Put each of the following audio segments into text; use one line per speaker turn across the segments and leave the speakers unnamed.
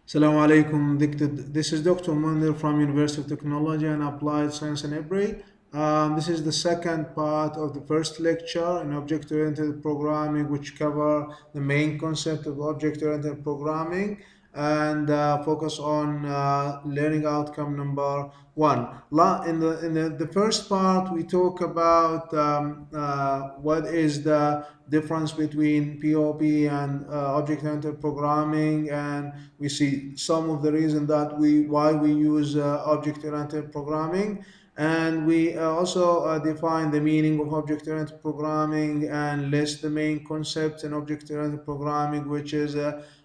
Assalamu alaikum. This is Dr. Munir from University of Technology and Applied Science in Hebrew. This is the second part of the first lecture in object-oriented programming, which cover the main concept of object-oriented programming and focus on learning outcome number one. In the first part, we talk about what is the difference between POP and object-oriented programming, and we see some of the reason that why we use object-oriented programming, and we also define the meaning of object-oriented programming and list the main concepts in object-oriented programming, which is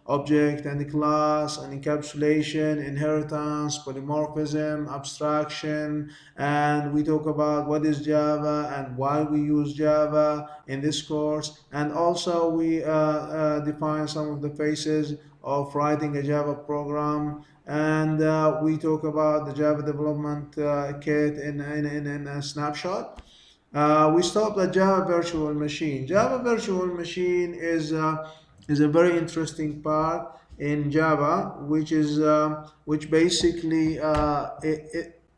object and class and encapsulation, inheritance, polymorphism, abstraction, and we talk about what is Java and why we use Java in this course, and also we define some of the phases of writing a Java program, and we talk about the Java development kit in a snapshot. We stopped at Java Virtual Machine. Java Virtual Machine is a very interesting part in Java, which basically,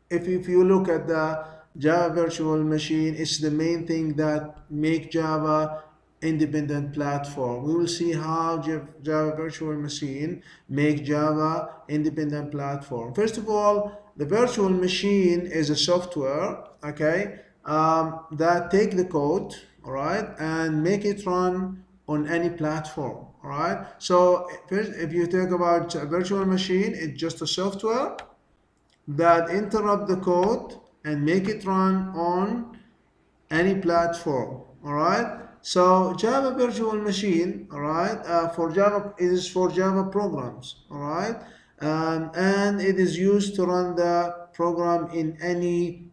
if you look at the Java Virtual Machine, it's the main thing that make Java independent platform. We will see how Java Virtual Machine make Java independent platform. First of all, the virtual machine is a software, okay, that take the code, all right, and make it run on any platform, all right. So first, if you talk about a virtual machine, it's just a software that interrupt the code and make it run on any platform, all right. So Java virtual machine, all right, for Java is for Java programs, all right, and it is used to run the program in any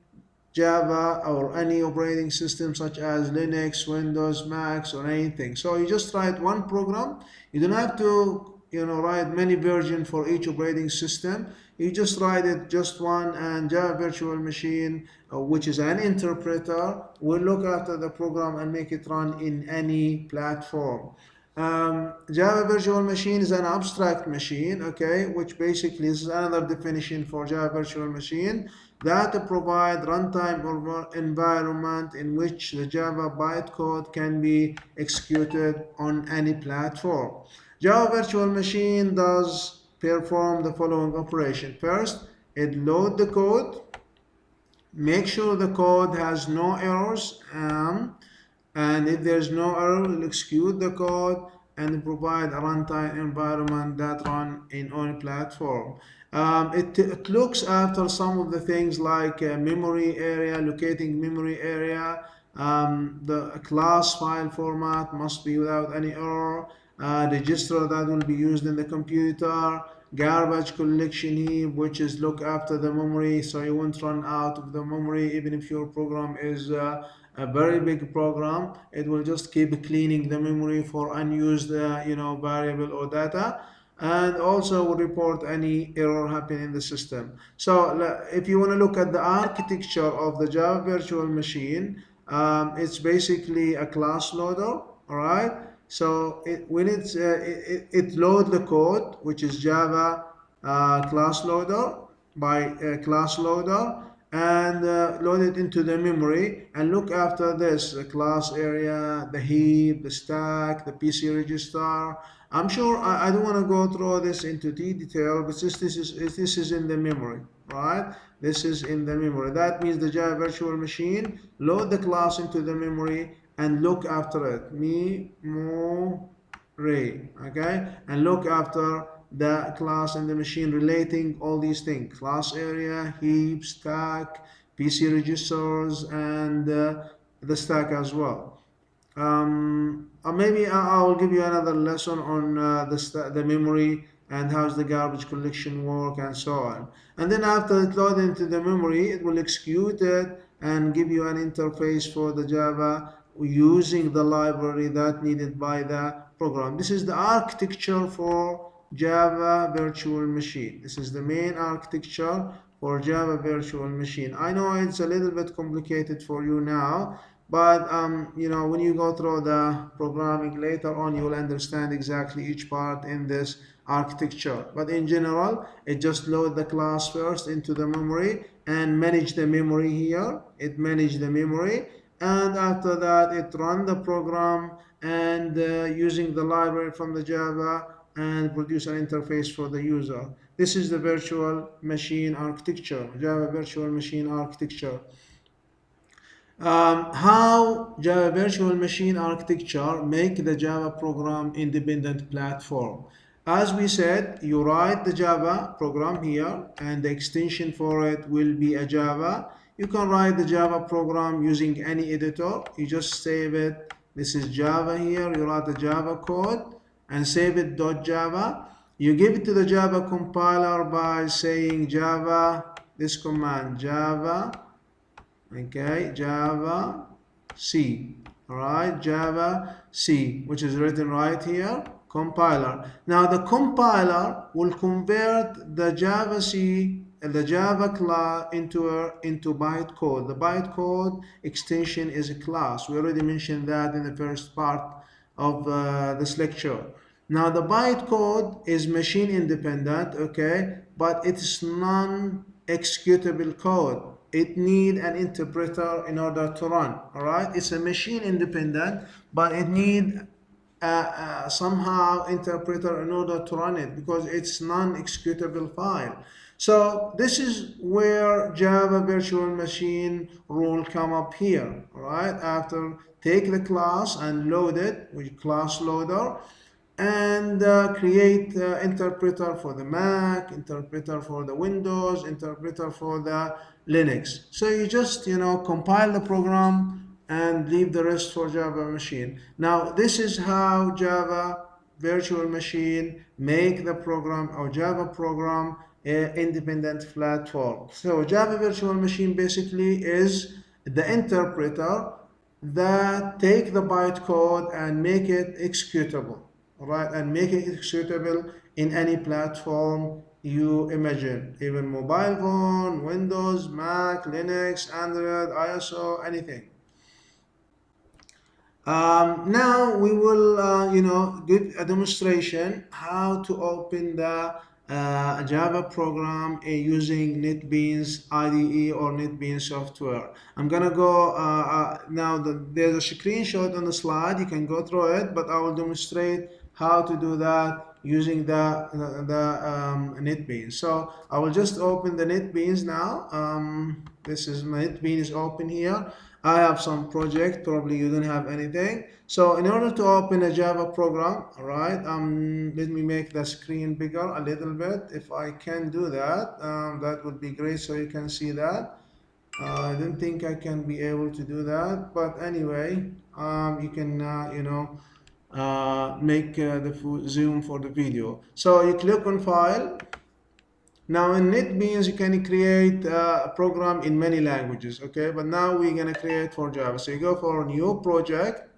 Java or any operating system such as Linux, Windows, Macs, or anything. So you just write one program. You don't have to, write many versions for each operating system. You just write it just one, and Java Virtual Machine, which is an interpreter, will look after the program and make it run in any platform. Java Virtual Machine is an abstract machine, okay, which basically is another definition for Java Virtual Machine that provide runtime environment in which the Java bytecode can be executed on any platform. Java Virtual Machine does perform the following operation. First, it load the code, make sure the code has no errors, and if there's no error, it'll execute the code and provide a runtime environment that run in any platform. It looks after some of the things like memory area, locating memory area. The class file format must be without any error. Register that will be used in the computer. Garbage collection heap, which is look after the memory so you won't run out of the memory even if your program is a very big program. It will just keep cleaning the memory for unused variable or data, and also will report any error happening in the system. So if you want to look at the architecture of the Java virtual machine, it's basically a class loader, all right. So when it load the code, which is Java class loader by class loader, and load it into the memory and look after this the class area, the heap, the stack, the PC register. I'm sure I don't want to go through this into detail, but this is in the memory, right? This is in the memory. That means the Java virtual machine load the class into the memory and look after it. Memory, okay, and look after the class and the machine relating all these things: class area, heap, stack, PC registers, and the stack as well. Maybe I'll give you another lesson on the memory and how's the garbage collection work and so on. And then after it loads into the memory, it will execute it and give you an interface for the Java using the library that needed by the program. This is the architecture for Java virtual machine. This is the main architecture for Java virtual machine. I know it's a little bit complicated for you now, but when you go through the programming later on, you will understand exactly each part in this architecture. But in general, it just load the class first into the memory and manage the memory here. It manage the memory, and after that it run the program and using the library from the Java and produce an interface for the user. This is the virtual machine architecture, Java virtual machine architecture. How Java virtual machine architecture make the Java program independent platform. As we said, you write the Java program here and the extension for it will be a Java. You can write the Java program using any editor. You just save it. This is Java here. You write the Java code and save it .java. You give it to the Java compiler by saying Java, this command, Java, okay, Java C, all right, Java C, which is written right here, compiler. Now the compiler will convert the Java C, the Java class into bytecode. The bytecode extension is a class. We already mentioned that in the first part of this lecture. Now the bytecode is machine independent, okay, but it's non-executable code. It need an interpreter in order to run. All right, it's a machine independent, but it need somehow interpreter in order to run it because it's non-executable file. So this is where Java virtual machine rule come up here. All right, after take the class and load it with class loader, and create interpreter for the Mac, interpreter for the Windows, interpreter for the Linux. So you just compile the program and leave the rest for Java machine. Now this is how Java virtual machine make the program or Java program independent platform. So Java virtual machine basically is the interpreter that take the bytecode and make it executable. All right, and make it executable in any platform you imagine, even mobile phone, Windows, Mac, Linux, Android, ISO, anything. Now we will, give a demonstration how to open the Java program using NetBeans IDE or NetBeans software. I'm gonna go now. There's a screenshot on the slide. You can go through it, but I will demonstrate how to do that using the NetBeans. So I will just open the NetBeans now. This is my NetBeans open here. I have some project, probably you don't have anything. So in order to open a Java program, all right, let me make the screen bigger a little bit. If I can do that, that would be great so you can see that. I don't think I can be able to do that, but anyway, you can, make the zoom for the video. So you click on File. Now in NetBeans you can create a program in many languages, okay? But now we're gonna create for Java. So you go for New Project.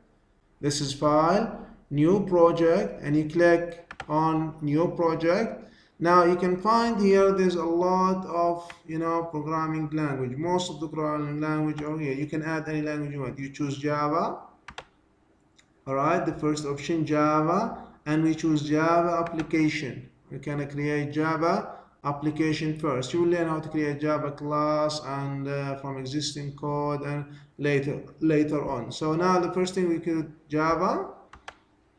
This is File, New Project, and you click on New Project. Now you can find here there's a lot of programming language. Most of the programming language are here. You can add any language you want. You choose Java. All right, the first option Java, and we choose Java application. We can create Java application first. You will learn how to create Java class and from existing code and later on. So now the first thing we could Java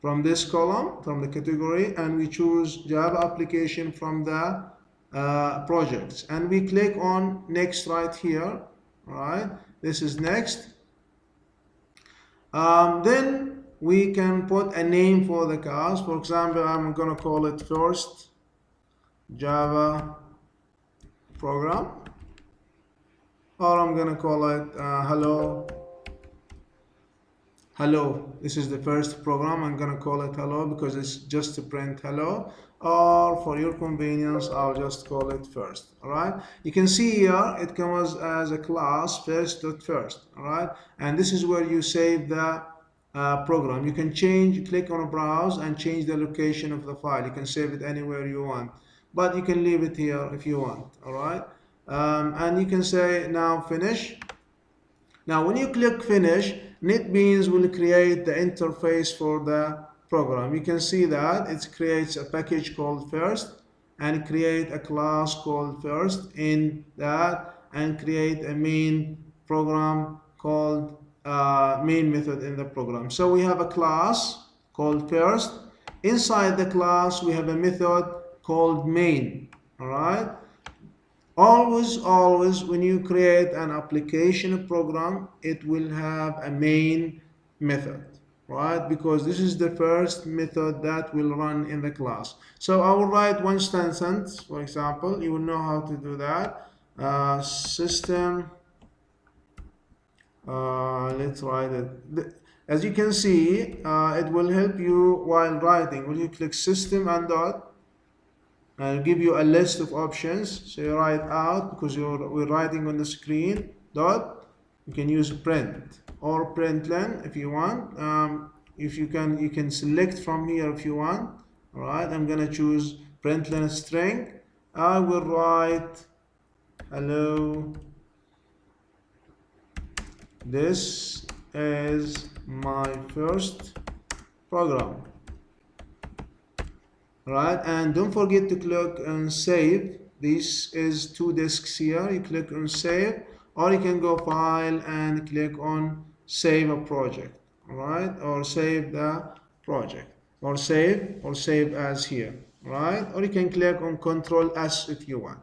from this column, from the category, and we choose Java application from the projects, and we click on next right here. All right, this is next. Then we can put a name for the class. For example, I'm gonna call it first Java program, or I'm gonna call it hello. This is the first program. I'm gonna call it hello because it's just to print hello, or for your convenience I'll just call it first. All right, you can see here it comes as a class first.first. All right, and this is where you save the program. You can click on browse and change the location of the file. You can save it anywhere you want, but you can leave it here if you want. All right, and you can say now finish. Now, when you click finish, NetBeans will create the interface for the program. You can see that it creates a package called first and create a class called first in that and create a main program called main method in the program. So we have a class called first. Inside the class, we have a method called main. All right. Always, when you create an application program, it will have a main method, right? Because this is the first method that will run in the class. So I will write one sentence, for example. You will know how to do that. System, let's write it. As you can see, it will help you while writing. When you click system and dot, I'll give you a list of options. So you write out because we're writing on the screen. Dot. You can use print or println if you want. If you can select from here if you want. All right. I'm gonna choose println string. I will write hello. This is my first program. Right, and don't forget to click on save. This is 2 disks here. You click on save, or you can go file and click on save a project. All right, or save the project, or save as here. Right, or you can click on Control S if you want.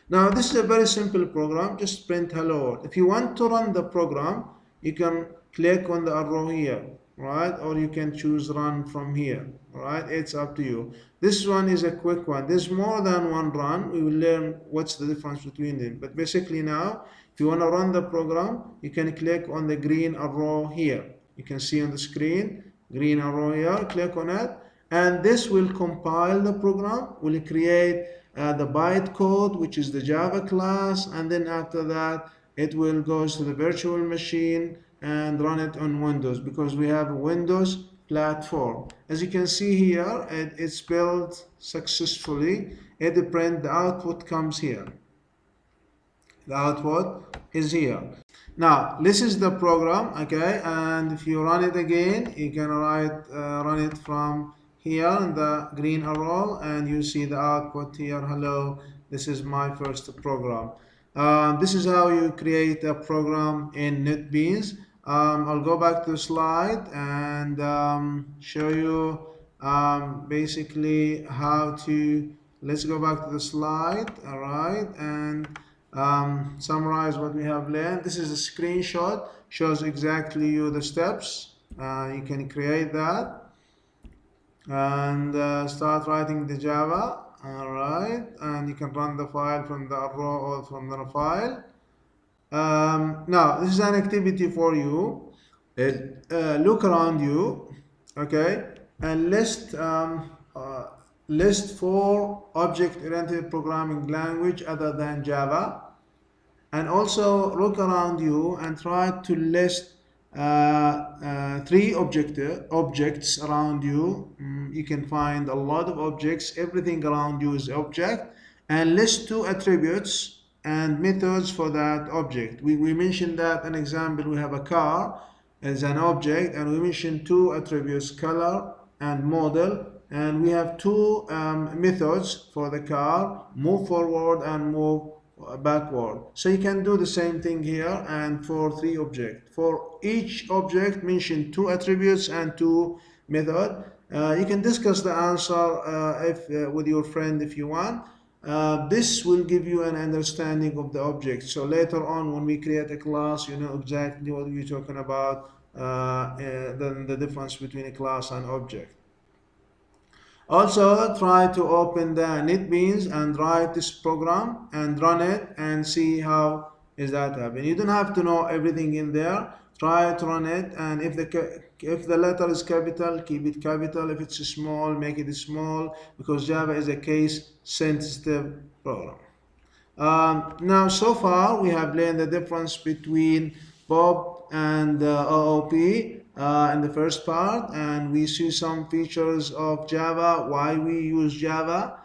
Now this is a very simple program. Just print hello world. If you want to run the program, you can click on the arrow here, right? Or you can choose run from here, right? It's up to you. This one is a quick one. There's more than one run. We will learn what's the difference between them. But basically now, if you want to run the program, you can click on the green arrow here. You can see on the screen, green arrow here, click on it. And this will compile the program, will create the bytecode, which is the Java class. And then after that, it will go to the virtual machine and run it on Windows because we have a Windows platform. As you can see here, it's built successfully. It print, the output comes here. The output is here. Now this is the program, okay, and if you run it again, you can run it from here in the green arrow, and you see the output here. Hello, this is my first program. This is how you create a program in NetBeans. I'll go back to the slide and show you basically how to. Let's go back to the slide. All right, and summarize what we have learned. This is a screenshot, shows exactly you the steps. You can create that and start writing the Java. All right, and you can run the file from the arrow or from the file. Now this is an activity for you. Look around you, okay, and list 4 object-oriented programming language other than Java, and also look around you and try to list 3 objects around you. You can find a lot of objects. Everything around you is object, and list 2 attributes and methods for that object. We mentioned that an example, we have a car as an object, and we mentioned 2 attributes, color and model, and we have 2 methods for the car, move forward and move backward. So you can do the same thing here, and for 3 objects. For each object, mention 2 attributes and 2 methods. You can discuss the answer with your friend if you want. This will give you an understanding of the object. So later on, when we create a class, you know exactly what we're talking about, the difference between a class and object. Also, try to open the NetBeans and write this program and run it and see how is that happening. You don't have to know everything in there. Try to run it, and if the letter is capital, keep it capital. If it's small, make it small, because Java is a case-sensitive program. Now, so far, we have learned the difference between Bob and OOP in the first part, and we see some features of Java, why we use Java,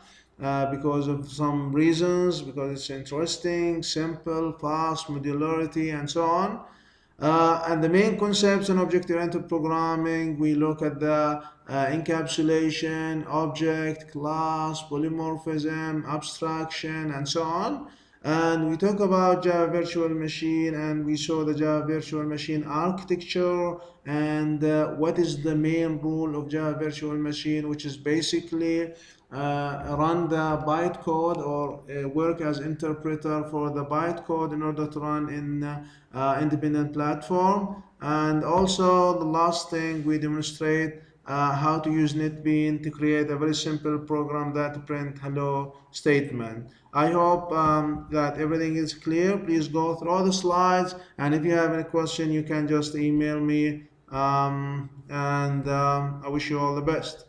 because of some reasons, because it's interesting, simple, fast, modularity, and so on. And the main concepts in object-oriented programming, we look at the encapsulation, object, class, polymorphism, abstraction, and so on. And we talk about Java Virtual Machine, and we saw the Java Virtual Machine architecture and what is the main rule of Java Virtual Machine, which is basically run the bytecode or work as interpreter for the bytecode in order to run in independent platform. And also the last thing, we demonstrate how to use NetBeans to create a very simple program that print hello statement. I hope that everything is clear. Please go through all the slides, and if you have any question, you can just email me. I wish you all the best.